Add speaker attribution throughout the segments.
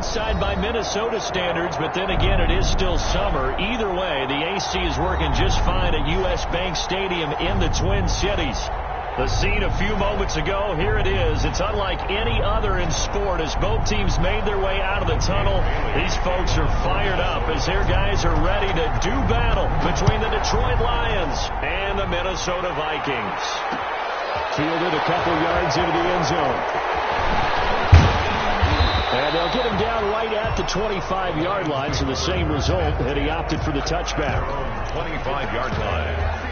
Speaker 1: outside by Minnesota standards, but then again, it is still summer. Either way, the AC is working just fine at U.S. Bank Stadium in the Twin Cities. The scene a few moments ago, here it is. It's unlike any other in sport as both teams made their way out of the tunnel. These folks are fired up as their guys are ready to do battle between the Detroit Lions and the Minnesota Vikings. Fielded a couple yards into the end zone. And they'll get him down right at the 25-yard line, so the same result, and he opted for the touchback.
Speaker 2: 25-yard line.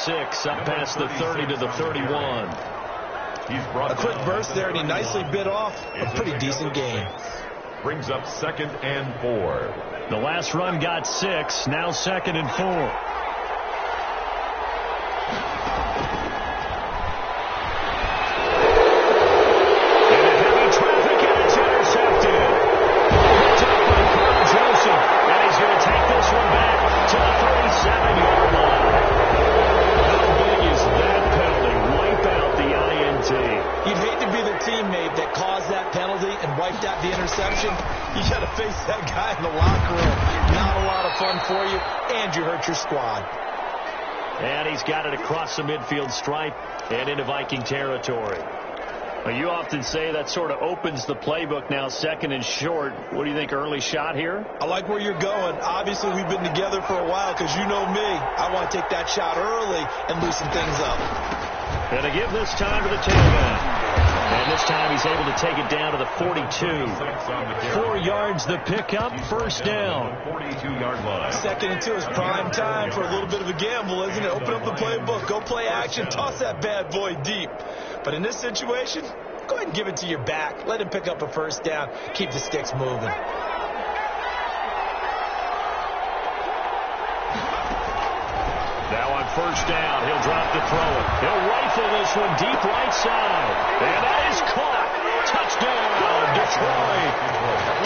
Speaker 1: Six up past the 30 to the 31.
Speaker 3: A quick burst there, and he nicely bit off a pretty decent gain.
Speaker 2: Brings up 2nd and 4.
Speaker 1: The last run got 6. Now 2nd and 4.
Speaker 3: The interception, you got to face that guy in the locker room. Not a lot of fun for you, and you hurt your squad.
Speaker 1: And he's got it across the midfield stripe and into Viking territory. Well, you often say that sort of opens the playbook now, 2nd and short. What do you think, early shot here?
Speaker 3: I like where you're going. Obviously, we've been together for a while because you know me. I want to take that shot early and loosen things up.
Speaker 1: And to give this time to the tailback. And this time he's able to take it down to the 42. 4 yards the pickup, first down.
Speaker 2: 42-yard line.
Speaker 3: 2nd and 2 is prime time for a little bit of a gamble, isn't it? Open up the playbook, go play action, toss that bad boy deep. But in this situation, go ahead and give it to your back. Let him pick up a first down. Keep the sticks moving.
Speaker 1: Now on first down, he'll drop to throw it. He'll rifle this one deep right side. And that is caught. Touchdown, Detroit.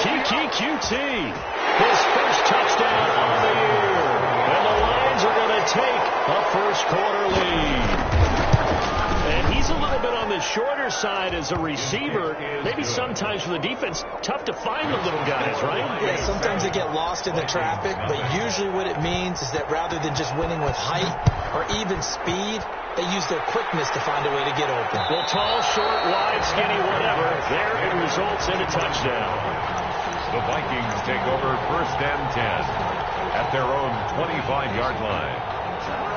Speaker 1: Keke Coutee. His first touchdown of the year. And the Lions are going to take a first-quarter lead. And he's a little bit on the shorter side as a receiver. Maybe sometimes for the defense, tough to find the little guys, right?
Speaker 3: Yeah, sometimes they get lost in the traffic, but usually what it means is that rather than just winning with height or even speed, they use their quickness to find a way to get open.
Speaker 1: Well, tall, short, wide, skinny, whatever, there it results in a touchdown.
Speaker 2: The Vikings take over 1st and 10 at their own 25-yard line.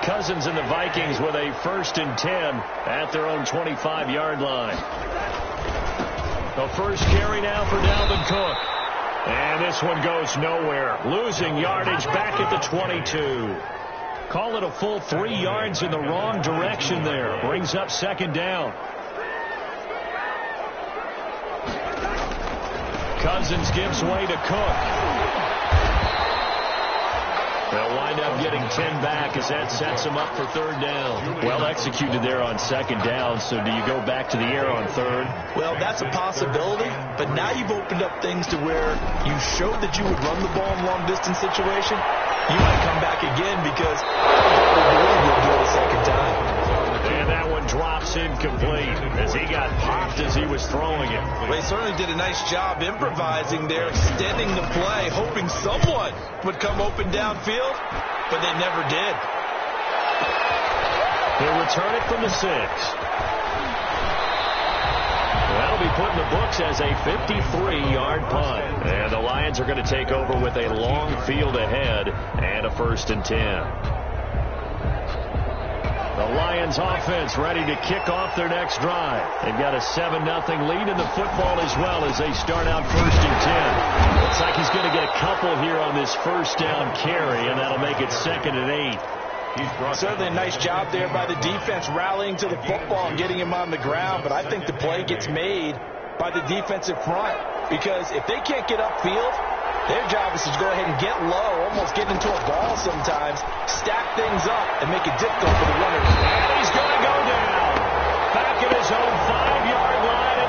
Speaker 1: Cousins and the Vikings with a 1st and 10 at their own 25-yard line. The first carry now for Dalvin Cook. And this one goes nowhere. Losing yardage back at the 22. Call it a full 3 yards in the wrong direction there. Brings up 2nd down. Cousins gives way to Cook. They'll wind up getting 10 back as that sets them up for 3rd down. Well executed there on 2nd down, so do you go back to the air on 3rd?
Speaker 3: Well, that's a possibility, but now you've opened up things to where you showed that you would run the ball in long-distance situation. You might come back again because I believe you'll do it a 2nd time.
Speaker 1: And that one drops incomplete as he got popped as he was throwing it.
Speaker 3: Well, he certainly did a nice job improvising there, extending the play, hoping someone would come open downfield, but they never did.
Speaker 1: He'll return it from the 6. That'll be put in the books as a 53-yard punt. And the Lions are going to take over with a long field ahead and a 1st and 10. The Lions offense ready to kick off their next drive. They've got a 7-0 lead in the football as well as they start out 1st and 10. Looks like he's going to get a couple here on this 1st down carry, and that'll make it 2nd and 8.
Speaker 3: Certainly a nice job there by the defense rallying to the football and getting him on the ground, but I think the play gets made by the defensive front because if they can't get upfield, their job is to go ahead and get low, almost get into a ball sometimes, stack things up, and make it difficult for the runners.
Speaker 1: And he's going to go down. Back at his own 5-yard line,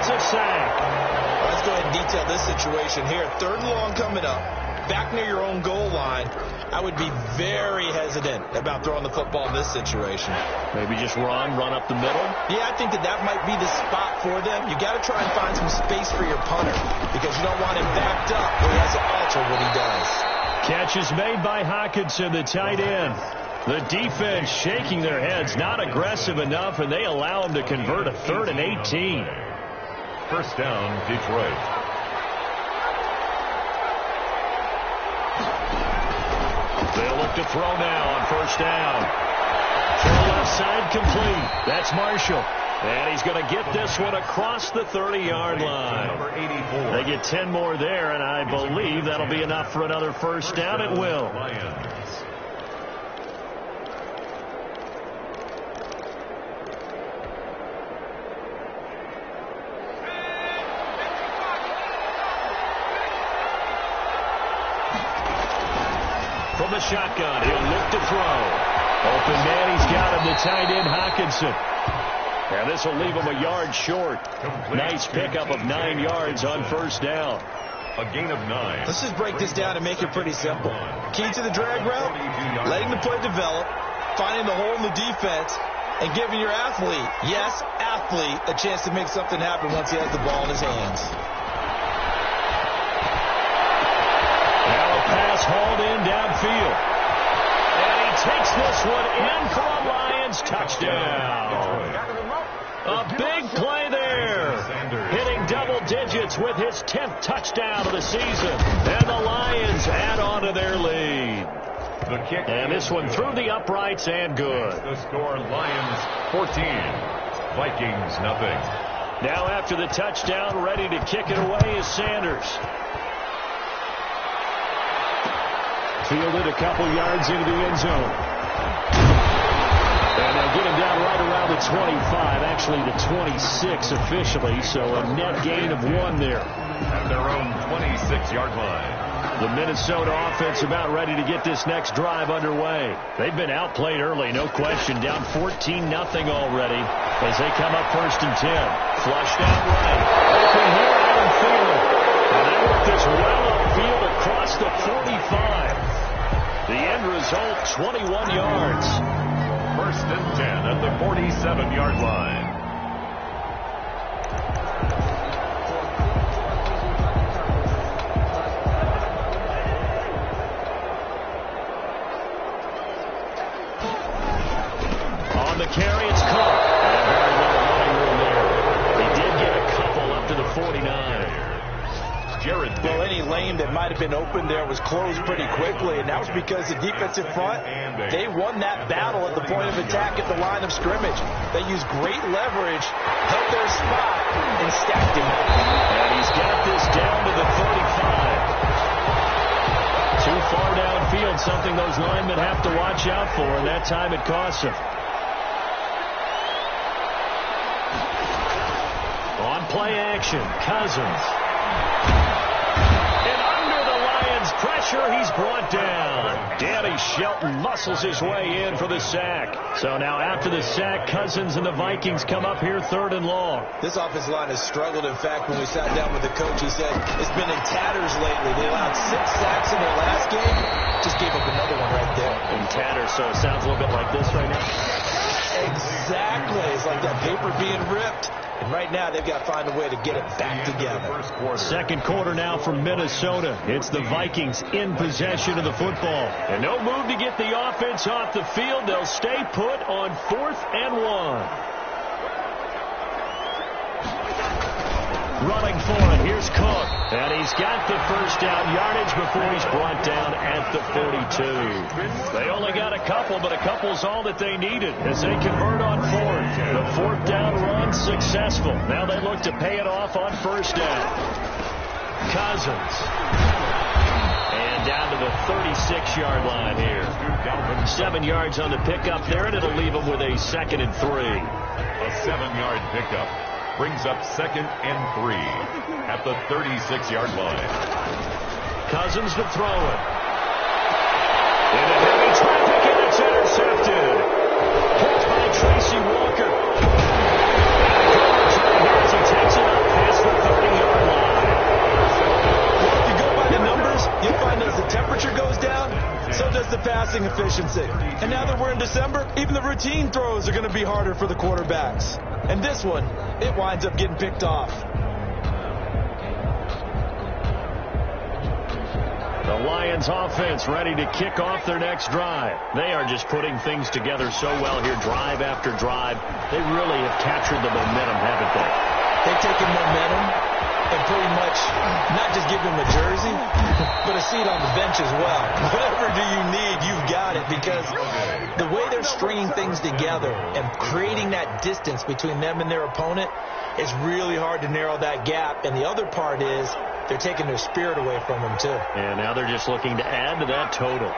Speaker 3: detail this situation here. 3rd and long coming up, back near your own goal line. I would be very hesitant about throwing the football in this situation.
Speaker 1: Maybe just run up the middle?
Speaker 3: Yeah, I think that might be the spot for them. You got to try and find some space for your punter because you don't want him backed up where he has to alter what he does. Catch is made by Hockenson, the tight end. The defense shaking their heads, not aggressive enough, and they allow him to convert a 3rd and 18.
Speaker 2: First down, Detroit.
Speaker 1: They'll look to throw now on first down. To the left side, complete. That's Marshall. And he's going to get this one across the 30-yard line.
Speaker 2: Number 84.
Speaker 1: They get 10 more there, and I believe that'll be enough for another first down. It will.
Speaker 2: Lions.
Speaker 1: From the shotgun, he'll look to throw. Open man, he's got him, the tight end, Hockenson. And this will leave him a yard short. Nice pickup of 9 yards on first down.
Speaker 2: A gain of 9.
Speaker 3: Let's just break this down and make it pretty simple. Key to the drag route, letting the play develop, finding the hole in the defense, and giving your athlete, yes, athlete, a chance to make something happen once he has the ball in his hands.
Speaker 1: Now a pass hauled in downfield. And he takes this one in for a Lions touchdown. A big play there. Hitting double digits with his 10th touchdown of the season. And the Lions add on to their lead.
Speaker 2: The kick.
Speaker 1: And this one through the uprights and good.
Speaker 2: The score, Lions 14. Vikings nothing.
Speaker 1: Now after the touchdown, ready to kick it away is Sanders. Fielded a couple yards into the end zone. And they'll get him down right around the 25, actually the 26 officially, so a net gain of 1 there.
Speaker 2: At their own 26-yard line.
Speaker 1: The Minnesota offense about ready to get this next drive underway. They've been outplayed early, no question, down 14-0 already as they come up 1st and 10. Flushed out right. Open here, Adam Thielen. And they work this well upfield across the 45. The end result, 21 yards.
Speaker 2: 1st and 10 at the 47-yard line.
Speaker 1: On the carry, it's Cook. Very little running room there. He did get a couple up to the 49.
Speaker 3: Well, any lane that might have been open there was closed pretty quickly, and that was because the defensive front, they won that battle at the point of attack at the line of scrimmage. They used great leverage, held their spot, and stacked him up.
Speaker 1: And he's got this down to the 35. Too far downfield, something those linemen have to watch out for, and that time it costs him. On play action, Cousins. Pressure, he's brought down. Danny Shelton muscles his way in for the sack. So now after the sack, Cousins and the Vikings come up here 3rd and long.
Speaker 3: This offensive line has struggled. In fact, when we sat down with the coach, he said it's been in tatters lately. They allowed 6 sacks in their last game. Just gave up another one right there.
Speaker 1: In tatters, so it sounds a little bit like this right now.
Speaker 3: Exactly. It's like that paper being ripped. And right now, they've got to find a way to get it back together.
Speaker 1: Second quarter now from Minnesota. It's the Vikings in possession of the football. And no move to get the offense off the field. They'll stay put on 4th and 1. Running for it. Here's Cook. And he's got the first down yardage before he's brought down at the 42. They only got a couple, but a couple's all that they needed as they convert on 4th. The 4th down run successful. Now they look to pay it off on first down. Cousins. And down to the 36-yard line here. 7 yards on the pickup there, and it'll leave them with a 2nd and 3.
Speaker 2: A 7-yard pickup brings up 2nd and 3 at the 36-yard line.
Speaker 1: Cousins to throw it. Into heavy traffic, and it's intercepted. Picked by Tracy Walker. He takes it up past the 30-yard line.
Speaker 3: passing efficiency. And now that we're in December, even the routine throws are going to be harder for the quarterbacks. And this one, it winds up getting picked off.
Speaker 1: The Lions offense ready to kick off their next drive. They are just putting things together so well here, drive after drive. They really have captured the momentum, haven't they?
Speaker 3: They've taken momentum and pretty much not just give them a jersey, but a seat on the bench as well. Whatever do you need, you've got it, because the way they're stringing things together and creating that distance between them and their opponent, it's really hard to narrow that gap. And the other part is they're taking their spirit away from them, too.
Speaker 1: And now they're just looking to add to that total.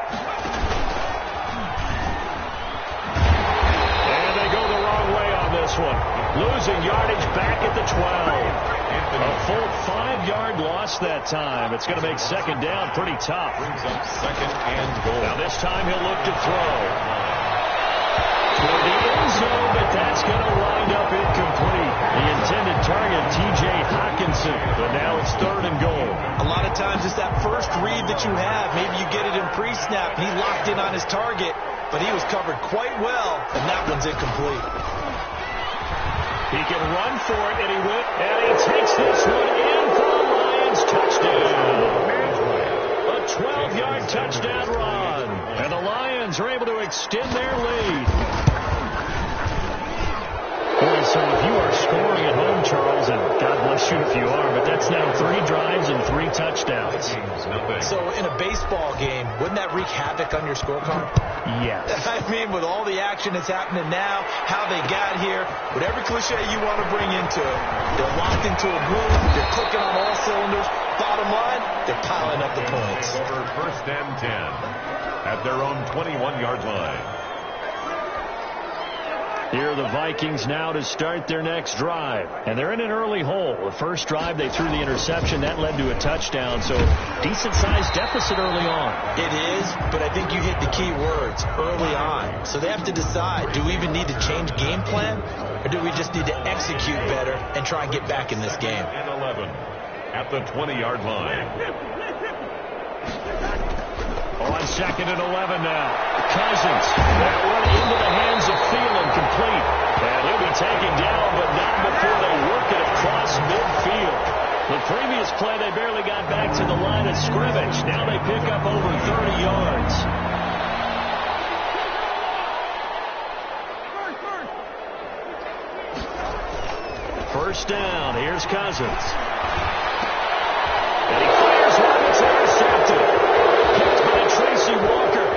Speaker 1: And they go the wrong way on this one. Losing yardage back at the 12. A full 5-yard loss that time. It's going to make second down pretty tough.
Speaker 2: Brings up second and goal.
Speaker 1: Now this time he'll look to throw. Toward the end zone, but that's going to wind up incomplete. The intended target, T.J. Hockenson, but now it's third and goal.
Speaker 3: A lot of times it's that first read that you have. Maybe you get it in pre-snap, and he locked in on his target, but he was covered quite well, and that one's incomplete.
Speaker 1: He can run for it, and he went, and he takes this one in for the Lions touchdown. A 12-yard touchdown run, and the Lions are able to extend their lead. Boy, so if you are scoring at home, Charles, and God bless you if you are, but that's now 3 drives and 3 touchdowns.
Speaker 3: So in a baseball game, wouldn't that wreak havoc on your scorecard?
Speaker 1: Yes.
Speaker 3: I mean, with all the action that's happening now, how they got here, whatever cliche you want to bring into it, they're locked into a groove, they're clicking on all cylinders. Bottom line, they're piling up the points.
Speaker 2: Over first and 10 at their own 21-yard line.
Speaker 1: Here are the Vikings now to start their next drive. And they're in an early hole. The first drive, they threw the interception. That led to a touchdown. So decent-sized deficit early on.
Speaker 3: It is, but I think you hit the key words, early on. So they have to decide, do we even need to change game plan? Or do we just need to execute better and try and get back in this game?
Speaker 2: And 11 at the 20-yard line.
Speaker 1: On second and 11 now. Cousins. That one into the hands of Thielen, complete. And he'll be taken down, but not before they work it across midfield. The previous play, they barely got back to the line of scrimmage. Now they pick up over 30 yards. First down. Here's Cousins. And he fires one. It's intercepted. Picked by Tracy Walker.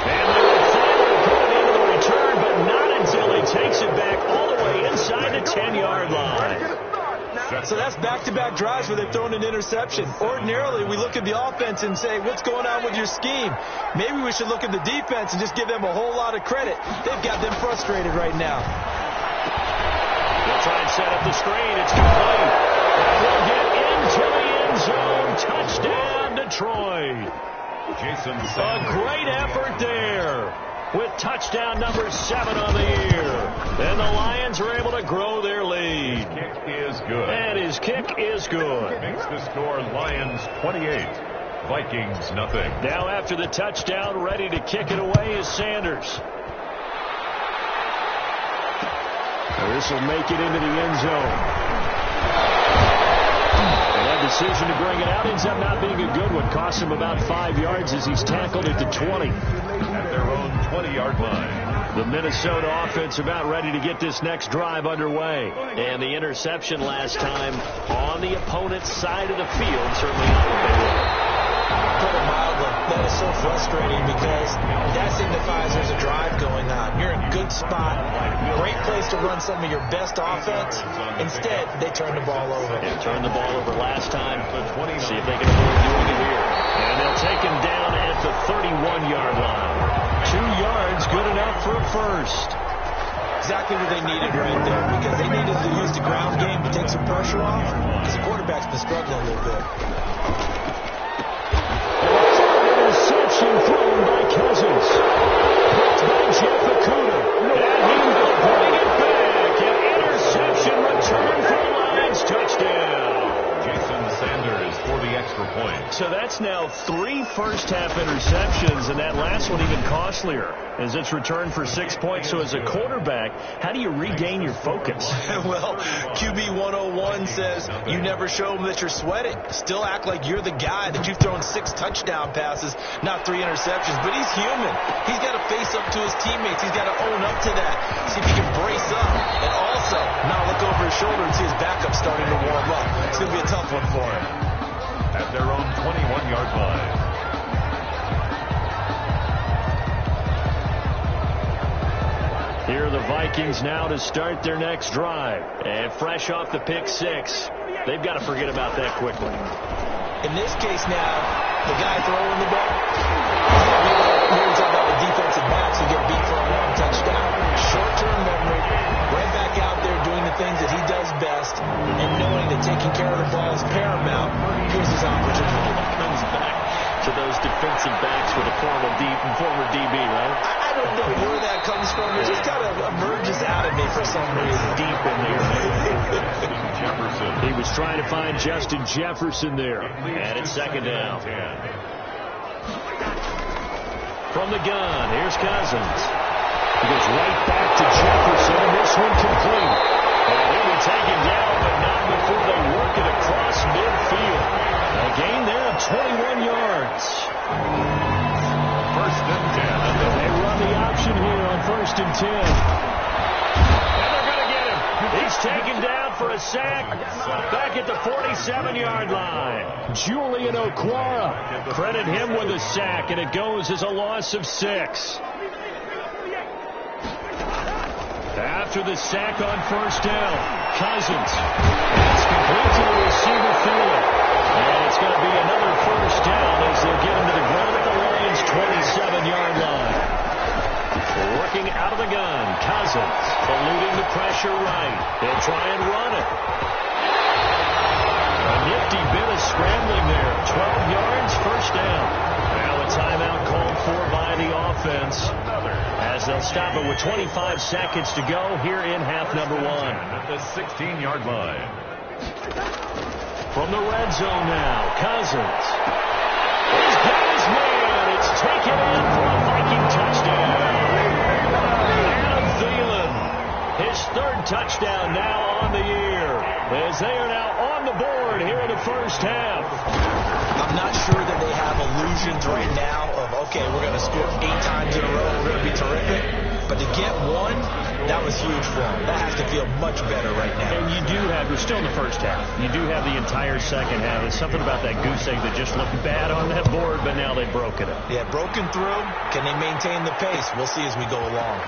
Speaker 1: And they will finally put it into the return, but not until he takes it back all the way inside the 10-yard line.
Speaker 3: So that's back-to-back drives where they've thrown an interception. Ordinarily, we look at the offense and say, what's going on with your scheme? Maybe we should look at the defense and just give them a whole lot of credit. They've got them frustrated right now.
Speaker 1: They'll try and set up the screen. It's complete. They'll get into the end zone. Touchdown, Detroit.
Speaker 2: Jason
Speaker 1: A
Speaker 2: Sanders.
Speaker 1: great effort there with touchdown number 7 on the year. And the Lions are able to grow their lead.
Speaker 2: Kick is good.
Speaker 1: And his kick is good.
Speaker 2: Makes the score Lions 28, Vikings nothing.
Speaker 1: Now after the touchdown, ready to kick it away is Sanders. This will make it into the end zone. And that decision to bring it out ends up not being a good one. Costs him about 5 yards as he's tackled at the 20.
Speaker 2: At their own 20-yard line.
Speaker 1: The Minnesota offense about ready to get this next drive underway. And the interception last time on the opponent's side of the field. Certainly not what they wanted.
Speaker 3: Put it mildly, that is so frustrating because that signifies there's a drive going on. You're in a good spot, great place to run some of your best offense. Instead, they turn the ball over.
Speaker 1: They turned the ball over last time. See if they can avoid doing it here. And they'll take him down at the 31-yard line. 2 yards, good enough for a first.
Speaker 3: Exactly what they needed right there, because they needed to use the ground game to take some pressure off, because the quarterback's been struggling a little bit.
Speaker 1: Interception thrown by Cousins. Picked by Jeff Okudah. And he will bring it back. An interception return for the Lions. Touchdown.
Speaker 2: Jason Sanders for the extra point.
Speaker 1: So that's now 3 first-half interceptions, and that last one even costlier as it's returned for 6 points. So as a quarterback, how do you regain your focus?
Speaker 3: Well, QB 101 says you never show them that you're sweating. Still act like you're the guy, that you've thrown 6 touchdown passes, not 3 interceptions. But he's human. He's got to face up to his teammates. He's got to own up to that. See if he can brace up and also not look over his shoulder and see his backup starting to warm up. It's going to be a tough one for him.
Speaker 2: At their own 21-yard line.
Speaker 1: Here are the Vikings now to start their next drive. And fresh off the pick 6, they've got to forget about that quickly.
Speaker 3: In this case now, the guy throwing the ball, we're talking about the defensive backs who get beat for a long touchdown. Short-term memory, right back out there doing the things that he does best, and knowing that taking care of the ball is paramount. Here's his opportunity.
Speaker 1: Comes back to those defensive backs with a former DB, right?
Speaker 3: I don't know where that comes from. It just kind of emerges out of me for some reason.
Speaker 1: Deep in there.
Speaker 2: Jefferson.
Speaker 1: He was trying to find Justin Jefferson there. And it's second down. From the gun, here's Cousins. He goes right back to Jefferson, and this one complete. And he'll be taken down, but not before they work it across midfield. A gain there of 21 yards.
Speaker 2: First and 10.
Speaker 1: They run the option here on 1st and 10. And they're going to get him. He's taken down for a sack back at the 47-yard line. Julian Okwara. Credit him with a sack, and it goes as a loss of 6. After the sack on 1st down, Cousins. It's complete to the receiver field. And it's going to be another 1st down as they'll get him to the ground at the Lions' 27-yard line. Working out of the gun, Cousins eluding the pressure right. They'll try and run it. A nifty bit of scrambling there. 12 yards, 1st down. Now a timeout called for by the offense as they'll stop it with 25 seconds to go here in half number 1.
Speaker 2: At the 16-yard line.
Speaker 1: From the red zone now, Cousins. He's got his man. It's taken in for a Viking touchdown. Adam Thielen, his 3rd touchdown now on the year, as they are now on the board here in the 1st half.
Speaker 3: I'm not sure that they have illusions right now of, okay, we're going to score 8 times in a row, we're going to be terrific. But to get 1, that was huge for them. That has to feel much better right now.
Speaker 1: And you do have, we're still in the 1st half. You do have the entire 2nd half. There's something about that goose egg that just looked bad on that board, but now they've broken it.
Speaker 3: Yeah, broken through. Can they maintain the pace? We'll see as we go along.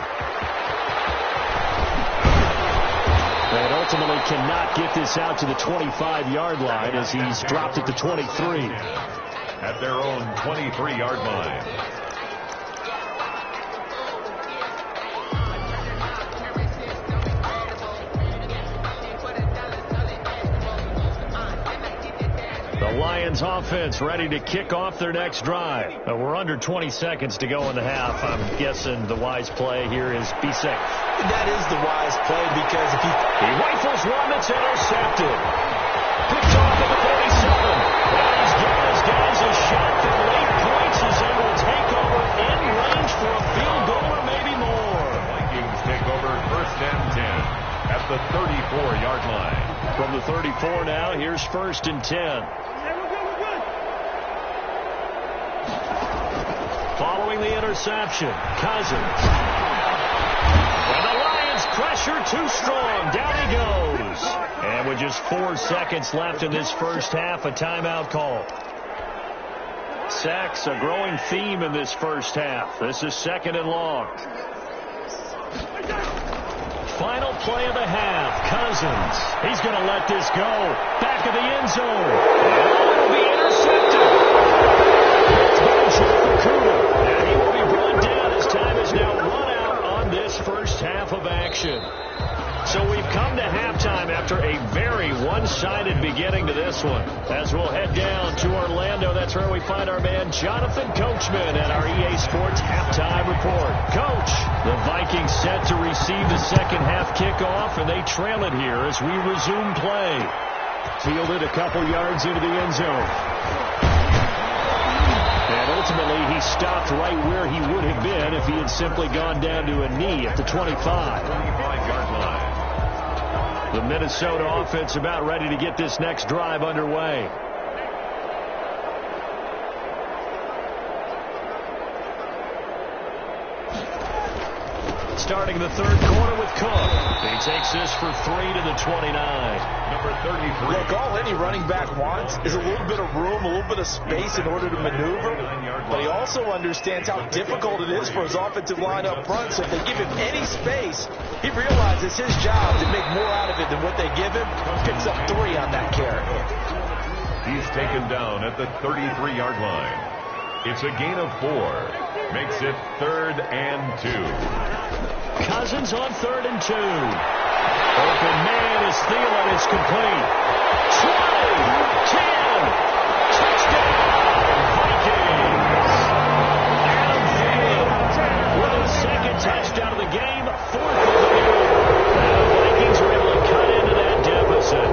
Speaker 1: And ultimately cannot get this out to the 25-yard line as he's dropped at the 23.
Speaker 2: At their own 23-yard line.
Speaker 1: The Lions offense ready to kick off their next drive. We're under 20 seconds to go in the half. I'm guessing the wise play here is be safe.
Speaker 3: That is the wise play because if he
Speaker 1: rifles one that's intercepted. Picked off at the 47. And he's giving his guys a shot for late points as they will take over in range for a field goal or maybe more.
Speaker 2: Vikings take over 1st and 10 at the 34-yard line.
Speaker 1: From the 34 now, here's 1st and 10. Following the interception, Cousins. And the Lions pressure too strong. Down he goes. And with just 4 seconds left in this 1st half, a timeout call. Sacks, a growing theme in this 1st half. This is 2nd and long. Final play of the half. Cousins. He's going to let this go. Back of the end zone. And it'll be intercepted. It's by Jeff Okudah. And he will be brought down as time is now run out on this 1st half of action. So we've come to halftime after a very one-sided beginning to this one. As we'll head down to Orlando, that's where we find our man Jonathan Coachman at our EA Sports Halftime Report. Coach, the Vikings set to receive the 2nd half kickoff, and they trail it here as we resume play. Fielded a couple yards into the end zone. ultimately he stopped right where he would have been if he had simply gone down to a knee at the 25.
Speaker 2: 25-yard line.
Speaker 1: The Minnesota offense about ready to get this next drive underway. Starting the third quarter with Cook. He takes this for 3 to the 29.
Speaker 2: Number 33.
Speaker 3: Look, all any running back wants is a little bit of room, a little bit of space in order to maneuver. But he also understands how difficult it is for his offensive line up front. So if they give him any space, he realizes his job to make more out of it than what they give him. Picks up 3 on that carry.
Speaker 2: He's taken down at the 33-yard line. It's a gain of 4. Makes it 3rd and 2.
Speaker 1: Cousins on 3rd and 2. Open man is Thielen. It's complete. 20, 10, touchdown, Vikings. Adam Thielen with his second touchdown of the game, 4th of the year. Now the Vikings are able to cut into that deficit.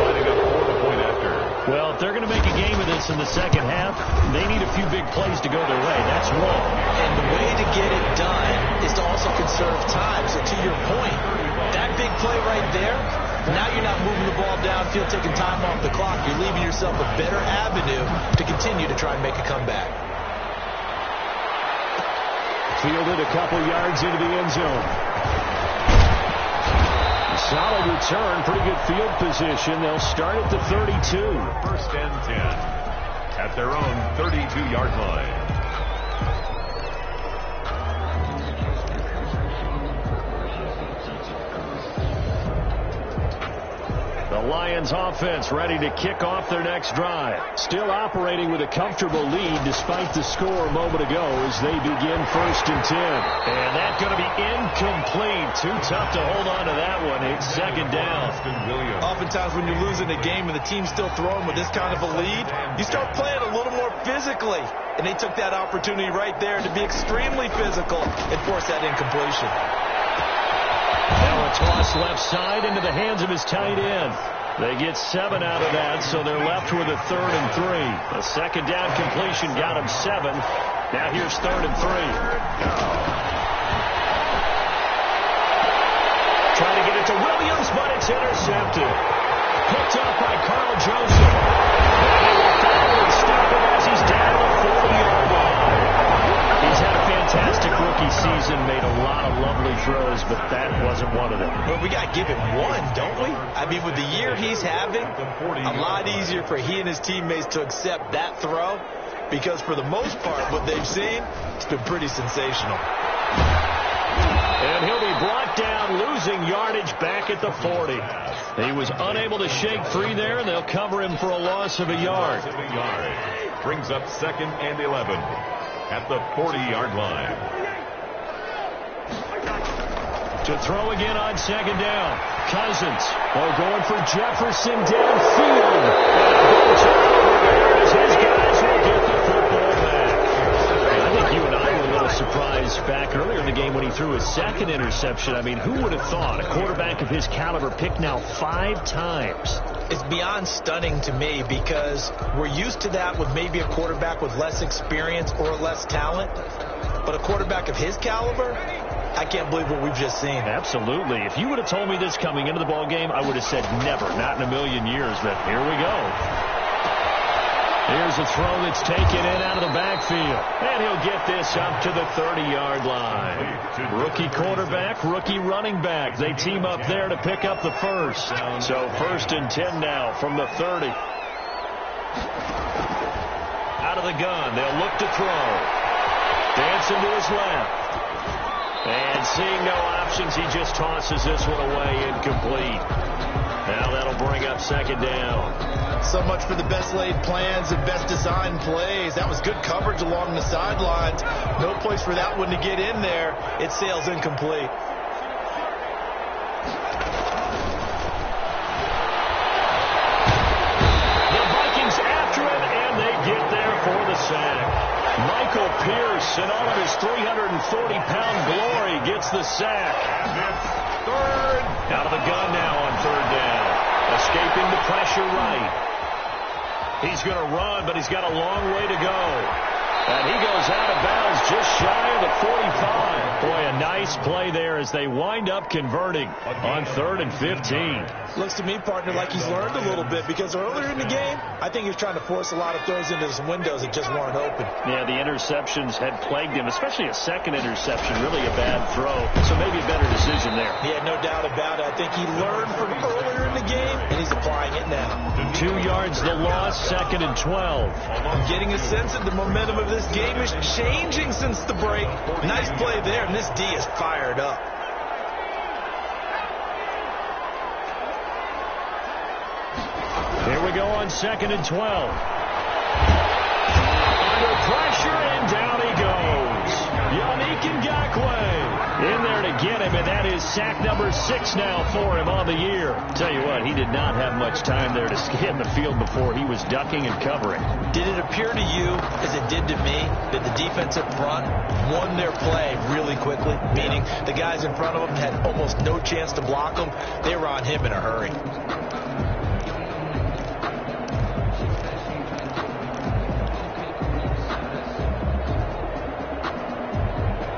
Speaker 2: Lining up for the point after.
Speaker 1: Well, if they're going to make a game of this in the second half, they need a few big plays to go their way. That's wrong.
Speaker 3: And the way to get it done is to also conserve time. So to your point, that big play right there, now you're not moving the ball downfield, taking time off the clock. You're leaving yourself a better avenue to continue to try and make a comeback.
Speaker 1: Fielded a couple yards into the end zone. Solid return, pretty good field position. They'll start at the 32.
Speaker 2: 1st and 10 at their own 32-yard line.
Speaker 1: The Lions offense ready to kick off their next drive. Still operating with a comfortable lead despite the score a moment ago as they begin 1st and 10. And that's going to be incomplete. Too tough to hold on to that one. It's 2nd down.
Speaker 3: Oftentimes when you're losing a game and the team's still throwing with this kind of a lead, you start playing a little more physically. And they took that opportunity right there to be extremely physical and force that incompletion.
Speaker 1: Now a toss left side into the hands of his tight end. They get 7 out of that, so they're left with a 3rd and 3. A 2nd down completion got him 7. Now here's 3rd and 3. Trying to get it to Williams, but it's intercepted. Picked up by Carl Joseph. And he will finally stop him as he's down the 40-yard line. He's had a fantastic rookie season, made a lot of lovely throws, but that wasn't one of them.
Speaker 3: But we got to give him one, don't we? I mean, with the year he's having, a lot easier for he and his teammates to accept that throw because for the most part, what they've seen, it's been pretty sensational.
Speaker 1: And he'll be brought down, losing yardage back at the 40. He was unable to shake free there, and they'll cover him for a loss of a yard.
Speaker 2: Brings up 2nd and 11 at the 40-yard line.
Speaker 1: To throw again on 2nd down. Cousins. Going for Jefferson downfield. As his guys will get the football back. I think you and I were a little surprised back earlier in the game when he threw his 2nd interception. I mean, who would have thought a quarterback of his caliber picked now 5 times?
Speaker 3: It's beyond stunning to me because we're used to that with maybe a quarterback with less experience or less talent. But a quarterback of his caliber, I can't believe what we've just seen.
Speaker 1: Absolutely. If you would have told me this coming into the ball game, I would have said never, not in a million years. But here we go. Here's a throw that's taken in out of the backfield. And he'll get this up to the 30-yard line. Rookie quarterback, rookie running back. They team up there to pick up the first. So 1st and 10 now from the 30. Out of the gun. They'll look to throw. Dancing to his left. And seeing no options, he just tosses this one away, incomplete. Now that'll bring up 2nd down.
Speaker 3: So much for the best laid plans and best designed plays. That was good coverage along the sidelines. No place for that one to get in there. It sails incomplete.
Speaker 1: The Vikings after him, and they get there for the sack. Michael Pierce, in all of his 340-pound glory, gets the sack. Third. Out of the gun now on 3rd down. Escaping the pressure right. He's going to run, but he's got a long way to go. And he goes out of bounds just shy of the 45. Boy, a nice play there as they wind up converting on 3rd and 15.
Speaker 3: Looks to me, partner, like he's learned a little bit, because earlier in the game, I think he was trying to force a lot of throws into his windows that just weren't open.
Speaker 1: Yeah, the interceptions had plagued him, especially a second interception, really a bad throw. So maybe a better decision there.
Speaker 3: Yeah, no doubt about it. I think he learned from earlier in the game, and he's applying it now.
Speaker 1: 2 yards the loss, 2nd and 12.
Speaker 3: I'm getting a sense that the momentum of this game is changing since the break. Nice play there, and this D is fired up.
Speaker 1: Here we go on 2nd and 12. Under pressure, and down he goes. Yannick Ngakoue in there to get him, and that is sack number 6 now for him on the year. Tell you what, he did not have much time there to scan the field before he was ducking and covering.
Speaker 3: Did it appear to you, as it did to me, that the defensive front won their play really quickly? Meaning the guys in front of them had almost no chance to block them. They were on him in a hurry.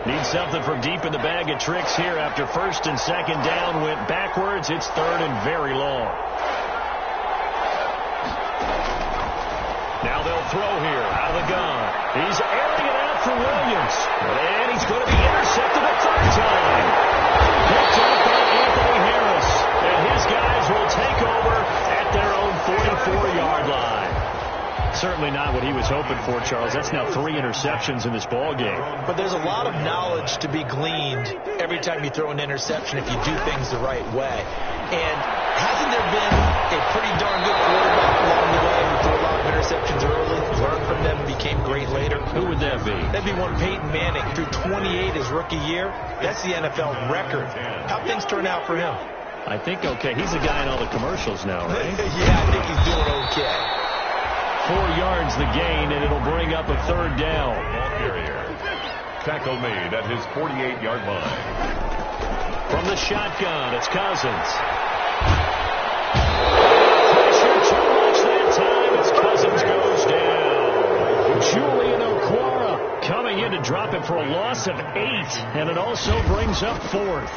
Speaker 1: Needs something from deep in the bag of tricks here after 1st and 2nd down. Went backwards. It's 3rd and very long. Now they'll throw here out of the gun. He's airing it out for Williams. And he's going to be intercepted a 3rd time. Picked up by Anthony Harris. And his guys will take over at their own 44-yard line. Certainly not what he was hoping for, Charles. That's now 3 interceptions in this ball game.
Speaker 3: But there's a lot of knowledge to be gleaned every time you throw an interception if you do things the right way. And hasn't there been a pretty darn good quarterback along the way who threw a lot of interceptions early, learned from them, and became great later?
Speaker 1: Who would that be?
Speaker 3: That'd be one Peyton Manning. Threw 28 his rookie year. That's the NFL record. How'd things turn out for him?
Speaker 1: I think okay. He's the guy in all the commercials now, right?
Speaker 3: Yeah, I think he's doing okay.
Speaker 1: 4 yards the gain, and it'll bring up a 3rd down.
Speaker 2: Tackle made at his 48-yard line.
Speaker 1: From the shotgun, it's Cousins. Pressure too much that time as Cousins goes down. Julian Okwara coming in to drop it for a loss of 8, and it also brings up 4th.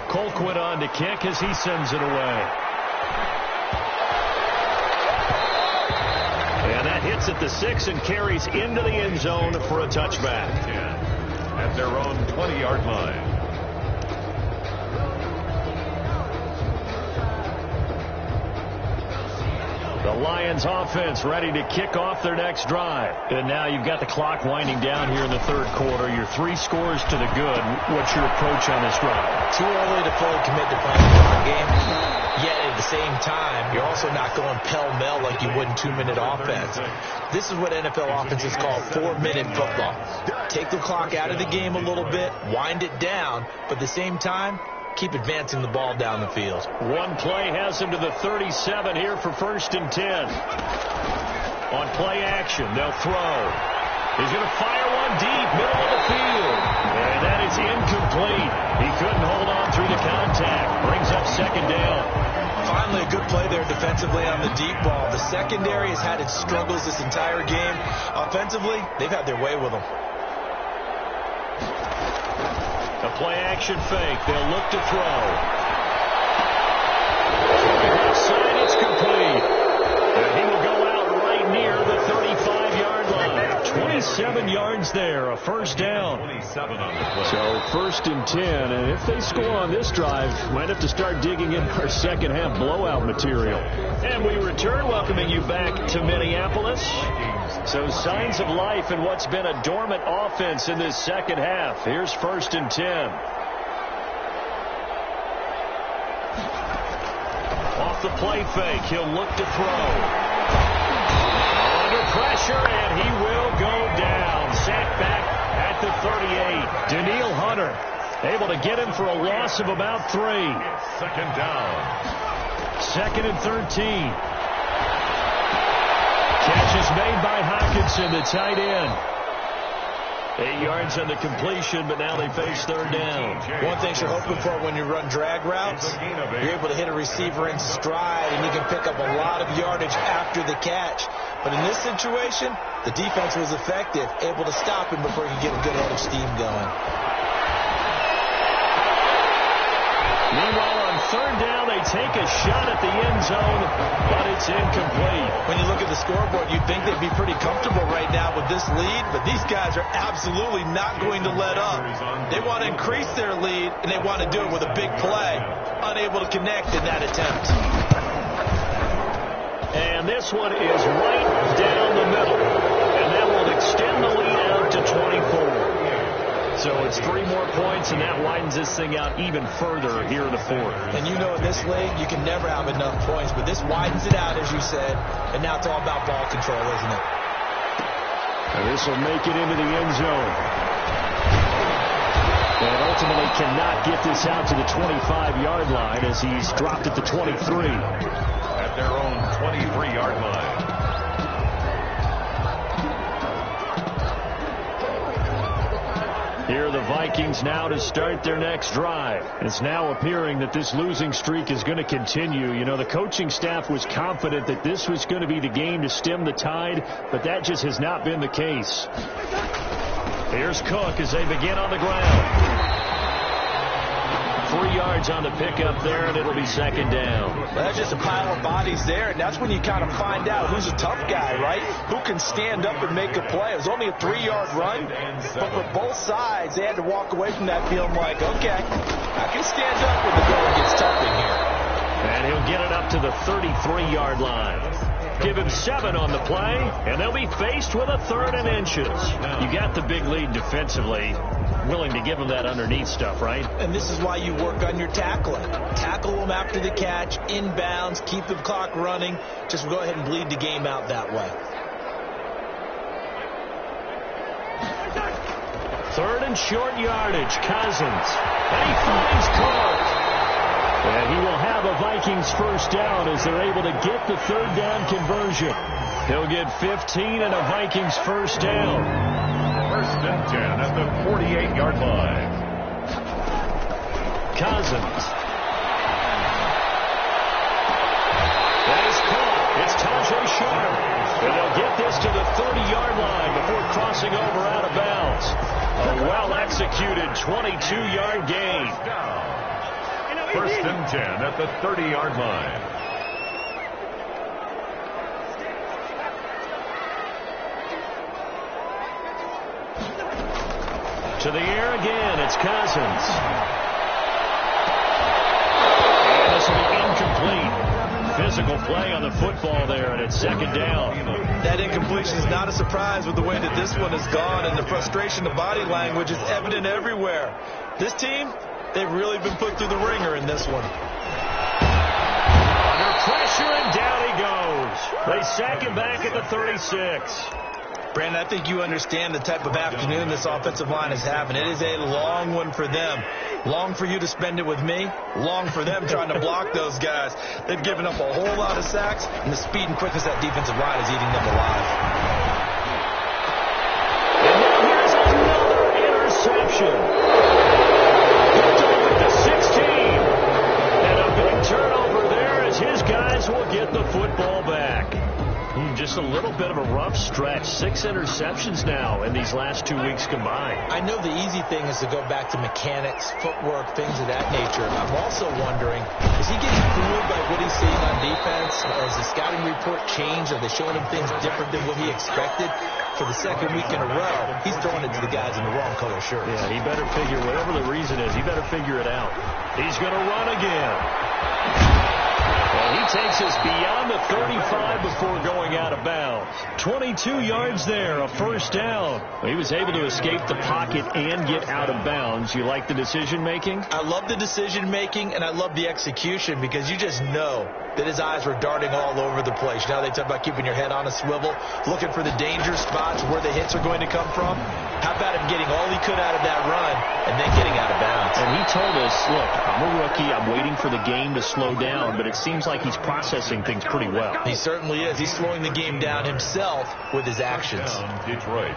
Speaker 1: Colquitt on to kick as he sends it away. And that hits at the 6 and carries into the end zone for a touchback.
Speaker 2: At their own 20-yard line.
Speaker 1: The Lions offense ready to kick off their next drive. And now you've got the clock winding down here in the 3rd quarter. You're 3 scores to the good. What's your approach on this drive?
Speaker 3: Too early to fully commit to playing a different game. Yet at the same time, you're also not going pell-mell like you would in 2-minute offense. This is what NFL offenses call 4-minute football. Take the clock out of the game a little bit, wind it down, but at the same time, keep advancing the ball down the field.
Speaker 1: One play has him to the 37 here for 1st and 10. On play action, they'll throw. He's going to fire one deep, middle of the field. And that is incomplete. He couldn't hold on through the contact. Brings up 2nd down.
Speaker 3: Finally, a good play there defensively on the deep ball. The secondary has had its struggles this entire game. Offensively, they've had their way with them.
Speaker 1: A play-action fake. They'll look to throw. Left side, it's complete. And he will go out right near the 35-yard line. 27 yards there, a 1st down.
Speaker 2: 27 on the play.
Speaker 1: So 1st and 10, and if they score on this drive, might have to start digging in our second half blowout material. And we return, welcoming you back to Minneapolis. So signs of life in what's been a dormant offense in this second half. Here's 1st and 10. Off the play fake, he'll look to throw. Under pressure, and he will go down. Sacked back at the 38. Danielle Hunter able to get him for a loss of about 3.
Speaker 2: 2nd down.
Speaker 1: 2nd and 13. Catch is made by Hockenson, the tight end. 8 yards on the completion, but now they face 3rd down.
Speaker 3: One thing you're hoping for when you run drag routes, you're able to hit a receiver in stride, and you can pick up a lot of yardage after the catch. But in this situation, the defense was effective, able to stop him before he could get a good head of steam going.
Speaker 1: Meanwhile, on third down, they take a shot at the end zone, but it's incomplete.
Speaker 3: When you look at the scoreboard, you'd think they'd be pretty comfortable right now with this lead, but these guys are absolutely not going to let up. They want to increase their lead, and they want to do it with a big play. Unable to connect in that attempt.
Speaker 1: And this one is right down the middle, and that will extend the lead out to 24. So it's 3 more points, and that widens this thing out even further here in the fourth.
Speaker 3: And you know in this league, you can never have enough points, but this widens it out, as you said, and now it's all about ball control, isn't it?
Speaker 1: And this will make it into the end zone. And ultimately cannot get this out to the 25-yard line as he's dropped at the 23.
Speaker 2: At their own 23-yard line.
Speaker 1: Here are the Vikings now to start their next drive. It's now appearing that this losing streak is going to continue. You know, the coaching staff was confident that this was going to be the game to stem the tide, but that just has not been the case. Here's Cook as they begin on the ground. 3 yards on the pickup there, and it'll be second down.
Speaker 3: Well, that's just a pile of bodies there, and that's when you kind of find out who's a tough guy, right? Who can stand up and make a play. It was only a 3-yard run, but for both sides, they had to walk away from that feeling like, okay, I can stand up when the going gets tough in here.
Speaker 1: And he'll get it up to the 33-yard line. Give him 7 on the play, and they'll be faced with a 3rd and inches. You got the big lead defensively. Willing to give them that underneath stuff, right?
Speaker 3: And this is why you work on your tackling. Tackle them after the catch, inbounds, keep the clock running. Just go ahead and bleed the game out that way.
Speaker 1: 3rd and short yardage, Cousins. And he finds Cook. And he will have a Vikings first down as they're able to get the 3rd down conversion. He'll get 15 and a Vikings first down.
Speaker 2: First and 10 at the 48-yard line.
Speaker 1: Cousins. That is caught. It's Tajay Sharp. And they'll get this to the 30-yard line before crossing over out of bounds. A well-executed 22-yard gain.
Speaker 2: First and 10 at the 30-yard line.
Speaker 1: To the air again, it's Cousins. And this will be incomplete. Physical play on the football there, and it's second down.
Speaker 3: That incompletion is not a surprise with the way that this one has gone, and the frustration of body language is evident everywhere. This team, they've really been put through the ringer in this one.
Speaker 1: Under pressure, and down he goes. They sack him back at the 36.
Speaker 3: Brandon, I think you understand the type of afternoon this offensive line is having. It is a long one for them. Long for you to spend it with me. Long for them trying to block those guys. They've given up a whole lot of sacks, and the speed and quickness of that defensive line is eating them alive.
Speaker 1: And now here's another interception. Picked off at the 16. And a big turnover there as his guys will get the football back. Just a little bit of a rough stretch. 6 interceptions now in these last 2 weeks combined.
Speaker 3: I know the easy thing is to go back to mechanics, footwork, things of that nature. I'm also wondering, is he getting fooled by what he's seeing on defense? Has the scouting report changed? Are they showing him things different than what he expected? For the second week in a row, he's throwing it to the guys in the wrong color shirts.
Speaker 1: Yeah, he better figure, whatever the reason is, he better figure it out. He's going to run again. And he takes us beyond the 35 before going out of bounds. 22 yards there, a first down. He was able to escape the pocket and get out of bounds. You like the decision-making?
Speaker 3: I love the decision-making, and I love the execution because you just know that his eyes were darting all over the place. Now they talk about keeping your head on a swivel, looking for the danger spots where the hits are going to come from. How about him getting all he could out of that run and then getting out of bounds?
Speaker 1: And he told us, look, I'm a rookie. I'm waiting for the game to slow down, but it seems like he's processing things pretty well.
Speaker 3: He certainly is. He's slowing the game down himself with his actions.
Speaker 2: Down, Detroit.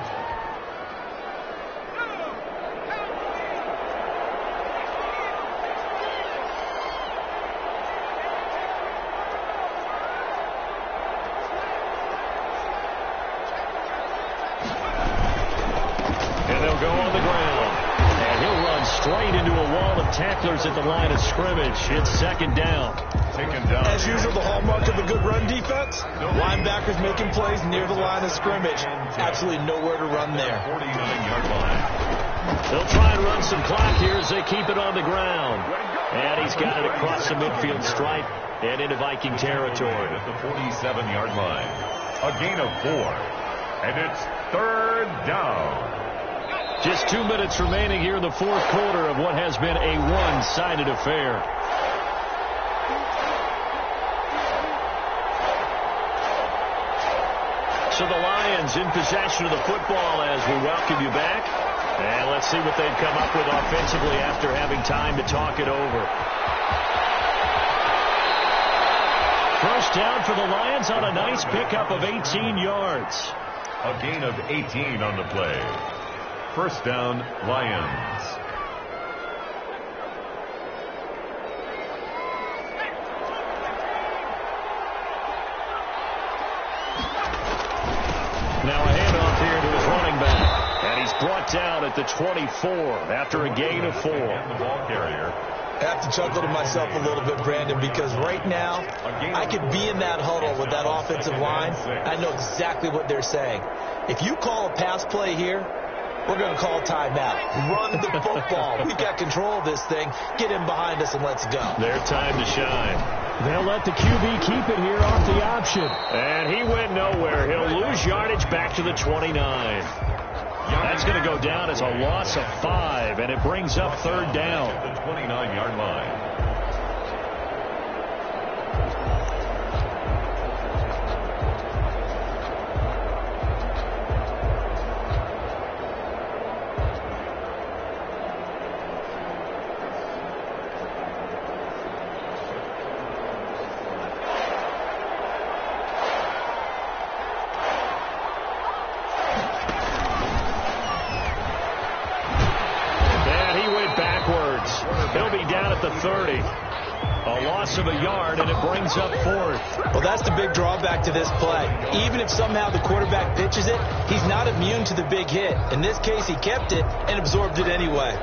Speaker 1: go on the ground. And he'll run straight into a wall of tacklers at the line of scrimmage. It's second down.
Speaker 2: Taken down.
Speaker 3: As usual, the hallmark of a good run defense, linebackers making plays near the line of scrimmage. Absolutely nowhere to run there.
Speaker 2: 49-yard line.
Speaker 1: They'll try and run some clock here as they keep it on the ground. And he's got it across the midfield stripe and into Viking territory.
Speaker 2: At the 47-yard line. A gain of 4. And it's third down.
Speaker 1: Just 2 minutes remaining here in the fourth quarter of what has been a one-sided affair. So the Lions in possession of the football as we welcome you back. And let's see what they've come up with offensively after having time to talk it over. First down for the Lions on a nice pickup of 18 yards.
Speaker 2: A gain of 18 on the play. First down, Lions.
Speaker 1: Now a handoff here to his running back. And he's brought down at the 24 after a gain of 4.
Speaker 2: And the ball carrier.
Speaker 3: I have to chuckle to myself a little bit, Brandon, because right now I could be in that huddle with that offensive line. I know exactly what they're saying. If you call a pass play here, we're going to call timeout. Run the football. We've got control of this thing. Get in behind us and let's go.
Speaker 1: Their time to shine.
Speaker 4: They'll let the QB keep it here off the option.
Speaker 1: And he went nowhere. He'll lose yardage back to the 29. That's going to go down as a loss of 5, and it brings up third down.
Speaker 2: The 29-yard line.
Speaker 1: He'll be down at the 30. A loss of a yard, and it brings up fourth.
Speaker 3: Well, that's the big drawback to this play. Even if somehow the quarterback pitches it, he's not immune to the big hit. In this case, he kept it and absorbed it anyway.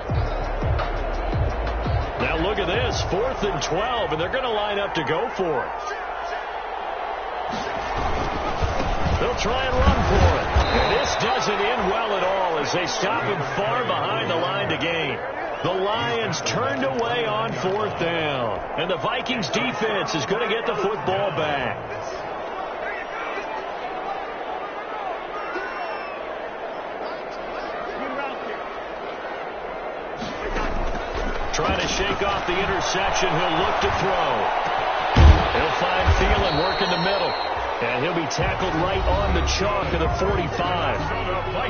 Speaker 1: Now look at this, 4th and 12, and they're going to line up to go for it. They'll try and run for it. And this doesn't end well at all as they stop him far behind the line to gain. The Lions turned away on 4th down. And the Vikings defense is going to get the football back. Trying to shake off the interception. He'll look to throw. He'll find Thielen work in the middle. And he'll be tackled right on the chalk of the 45.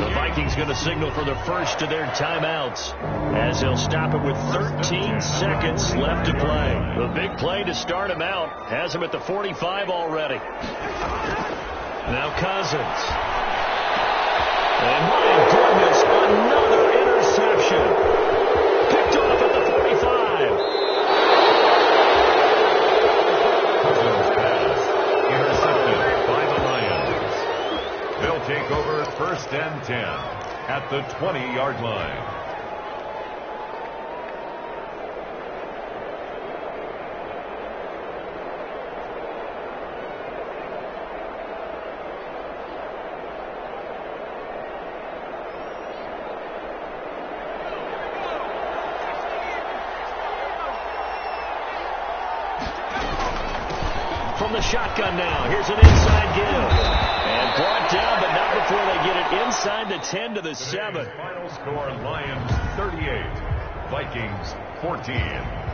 Speaker 1: The Vikings going to signal for the first of their timeouts as they'll stop it with 13 seconds left to play. The big play to start him out has him at the 45 already. Now Cousins. And my goodness, another interception. Picked off at the 45.
Speaker 2: Cousins pass. Intercepted by the Lions. They'll take over 1st and 10 at the 20-yard line.
Speaker 1: From the shotgun now. Here's an inside give. And brought down, but not before they get it inside the 10 to the 7.
Speaker 2: Final score, Lions 38, Vikings 14.